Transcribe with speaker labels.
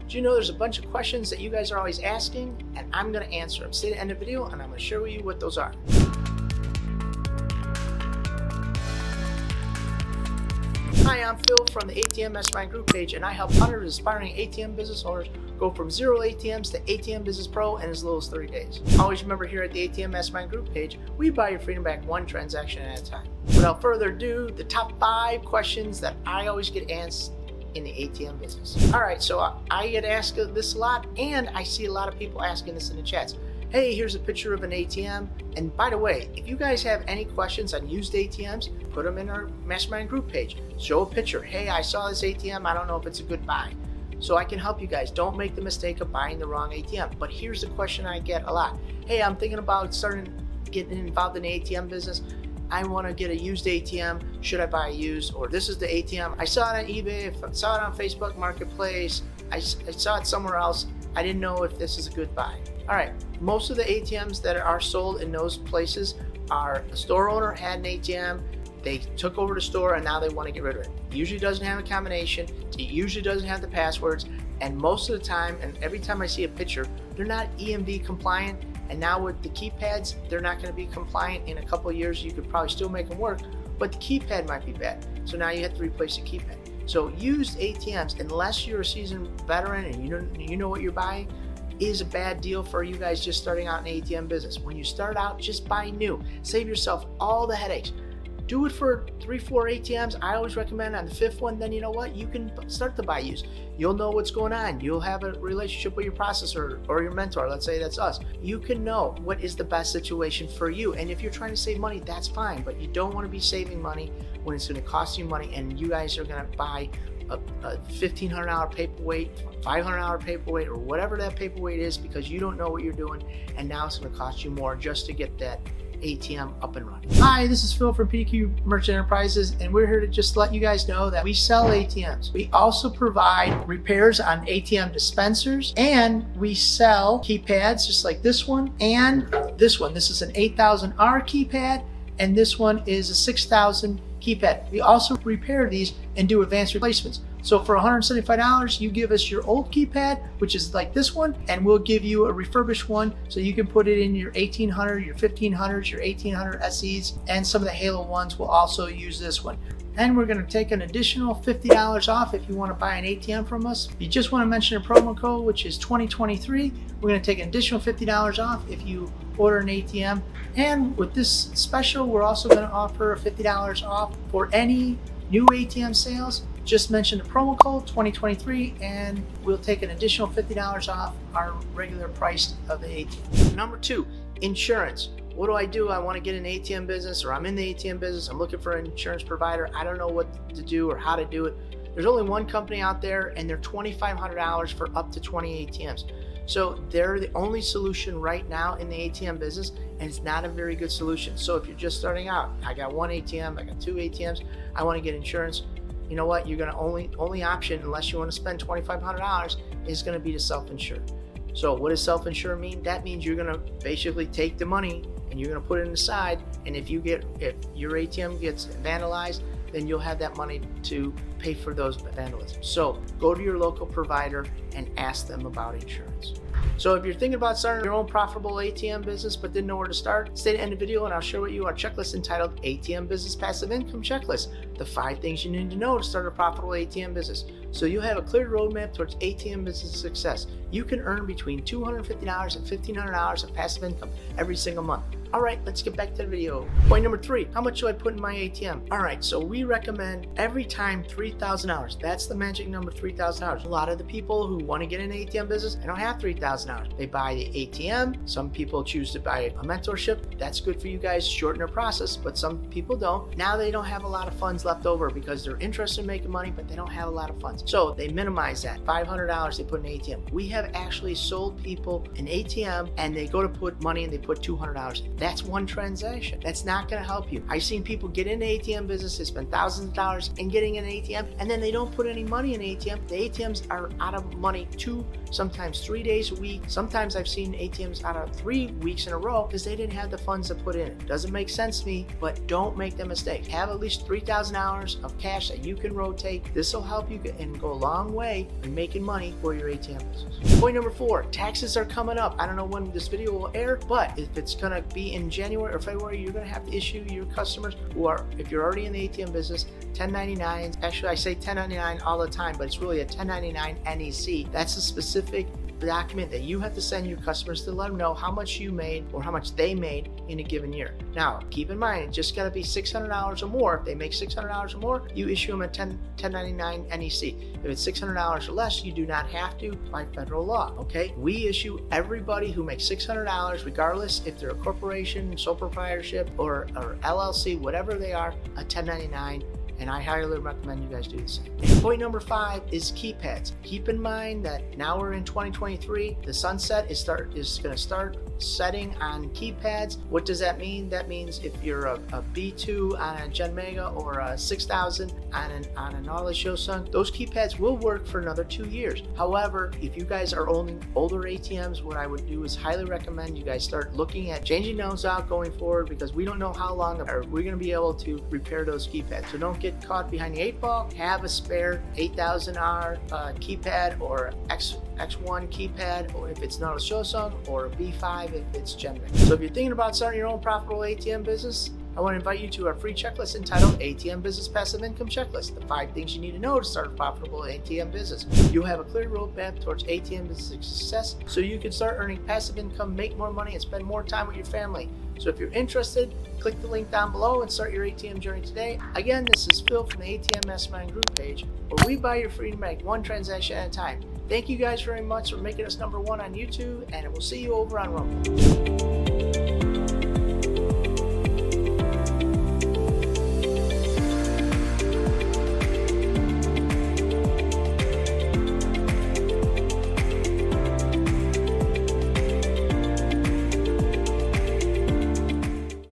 Speaker 1: Do you know there's a bunch of questions that you guys are always asking, and I'm going to answer them. Stay to the end of the video, and I'm going to share with you what those are. Hi, I'm Phil from the ATM Mastermind group page, and I help hundreds of aspiring ATM business owners go from 0 ATMs to ATM Business Pro in as little as 30 days. Always remember, here at the ATM Mastermind group page, we buy your freedom back one transaction at a time. Without further ado, the top 5 questions that I always get asked in the ATM business. All right, so I get asked this a lot, and I see a lot of people asking this in the chats. Hey, here's a picture of an ATM. And by the way, if you guys have any questions on used ATMs, put them in our Mastermind group page. Show a picture. Hey, I saw this ATM. I don't know if it's a good buy. So I can help you guys. Don't make the mistake of buying the wrong ATM. But here's the question I get a lot. Hey, I'm thinking about getting involved in the ATM business. I want to get a used ATM. Should I buy a used? Or this is the ATM. I saw it on eBay. I saw it on Facebook Marketplace. I saw it somewhere else. I didn't know if this is a good buy. All right, most of the ATMs that are sold in those places are a store owner had an ATM, they took over the store, and now they want to get rid of it. It usually doesn't have a combination, it usually doesn't have the passwords, and most of the time, and every time I see a picture, they're not EMV compliant, and now with the keypads, they're not going to be compliant. In a couple of years, you could probably still make them work, but the keypad might be bad, so now you have to replace the keypad. So used ATMs, unless you're a seasoned veteran and you know what you're buying, is a bad deal for you guys just starting out in the ATM business. When you start out, just buy new. Save yourself all the headaches. Do it for 3-4 ATMs. I always recommend on the 5th one, then you know what? You can start to buy used. You'll know what's going on. You'll have a relationship with your processor or your mentor. Let's say that's us. You can know what is the best situation for you. And if you're trying to save money, that's fine. But you don't want to be saving money when it's going to cost you money and you guys are going to buy a $1,500 paperweight, $500 paperweight, or whatever that paperweight is, because you don't know what you're doing, and now it's going to cost you more just to get that ATM up and running. Hi, this is Phil from PDQ Merchant Enterprises, and we're here to just let you guys know that we sell ATMs. We also provide repairs on ATM dispensers, and we sell keypads just like this one and this one. This is an 8000R keypad, and this one is a 6000 keypad. We also repair these and do advanced replacements. So for $175, you give us your old keypad, which is like this one, and we'll give you a refurbished one so you can put it in your 1800, your 1500s, your 1800 SEs, and some of the Halo ones will also use this one. And we're going to take an additional $50 off if you want to buy an ATM from us. If you just want to mention a promo code, which is 2023, we're going to take an additional $50 off if you order an ATM. And with this special, we're also going to offer $50 off for any new ATM sales. Just mention the promo code 2023 and we'll take an additional $50 off our regular price of the ATM. Number 2, insurance. What do? I want to get an ATM business, or I'm in the ATM business. I'm looking for an insurance provider. I don't know what to do or how to do it. There's only one company out there, and they're $2,500 for up to 20 ATMs. So they're the only solution right now in the ATM business, and it's not a very good solution. So if you're just starting out, I got one ATM, I got 2 ATMs, I want to get insurance. You know what? You're going to only option, unless you want to spend $2,500, is going to be to self-insure. So what does self-insure mean? That means you're going to basically take the money and you're going to put it in the side, and if your ATM gets vandalized, then you'll have that money to pay for those vandalisms. So go to your local provider and ask them about insurance. So if you're thinking about starting your own profitable ATM business but didn't know where to start, stay to the end of the video and I'll share with you our checklist entitled ATM Business Passive Income Checklist, the 5 things you need to know to start a profitable ATM business. So you have a clear roadmap towards ATM business success. You can earn between $250 and $1,500 of passive income every single month. All right, let's get back to the video. Point number 3, how much should I put in my ATM? All right, so we recommend every time $3,000. That's the magic number, $3,000. A lot of the people who want to get in an ATM business, they don't have $3,000. They buy the ATM. Some people choose to buy a mentorship. That's good for you guys, shorten their process, but some people don't. Now they don't have a lot of funds left over because they're interested in making money, but they don't have a lot of funds. So they minimize that. $500 they put in an ATM. We have actually sold people an ATM and they go to put money and they put $200 in. That's one transaction. That's not going to help you. I've seen people get in the ATM business, they spend thousands of dollars in getting an ATM, ATM and then they don't put any money in the ATM, the ATMs are out of money 2, sometimes 3 days a week. Sometimes I've seen ATMs out of 3 weeks in a row because they didn't have the funds to put in it. Doesn't make sense to me, but don't make the mistake. Have at least $3,000 of cash that you can rotate. This will help you and go a long way in making money for your ATM business. Point number 4, taxes are coming up. I don't know when this video will air, but if it's going to be in January or February, you're going to have to issue your customers who are, if you're already in the ATM business, 1099. Actually, I say 1099 all the time, but it's really a 1099 NEC. That's a specific document that you have to send your customers to let them know how much you made or how much they made in a given year. Now, keep in mind, it's just got to be $600 or more. If they make $600 or more, you issue them a 1099 NEC. If it's $600 or less, you do not have to by federal law, okay? We issue everybody who makes $600, regardless if they're a corporation, sole proprietorship, or LLC, whatever they are, a 1099. And I highly recommend you guys do the same. And point number 5 is keypads. Keep in mind that now we're in 2023. The sunset is going to start setting on keypads. What does that mean? That means if you're a B2 on a Gen Mega or a 6000 on an Nautilus Shosung, those keypads will work for another 2 years. However, if you guys are owning older ATMs, what I would do is highly recommend you guys start looking at changing those out going forward, because we don't know how long we're going to be able to repair those keypads. So don't get caught behind the 8 ball. Have a spare 8000R keypad or X1 keypad, or if it's not a Shosung, or a B5 if it's Gen Mega. So if you're thinking about starting your own profitable ATM business, I want to invite you to our free checklist entitled ATM Business Passive Income Checklist, the 5 things you need to know to start a profitable ATM business. You'll have a clear roadmap towards ATM business success so you can start earning passive income, make more money, and spend more time with your family. So if you're interested, click the link down below and start your ATM journey today. Again, this is Phil from the ATM Mastermind group page, where we buy your freedom to make one transaction at a time. Thank you guys very much for making us #1 on YouTube, and we'll see you over on Rumble.